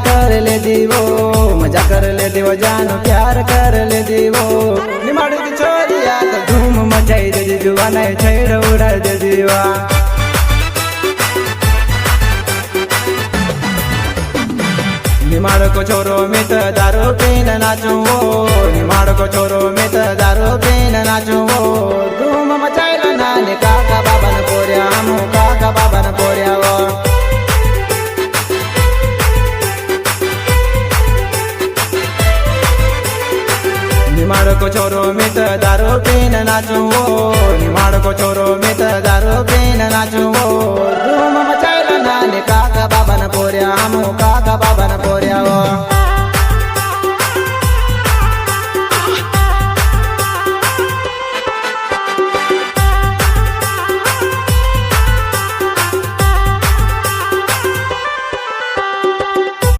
प्यार कर ले दीवो मजा कर ले दीवो जानो प्यार कर ले दीवो निमाड़ी की छोरिया तो धूम मचाई दे दीवा नहीं छैड़ उड़ा दे दीवा निमाड़ को छोरो मित दारू पीन नाचो निमाड़ को छोरो मित दारू पीन नाचो धूम मचाइल नानी काका बाबन पोरिया हमू काका बाबन पोरिया वो निमाड़ को छोरो मित दारू पीन नाचो निमाड़ को छोरो मित दारू पीन नाचो धूम मचाइल नानी काका बाबन पोरिया हमू काका बाबन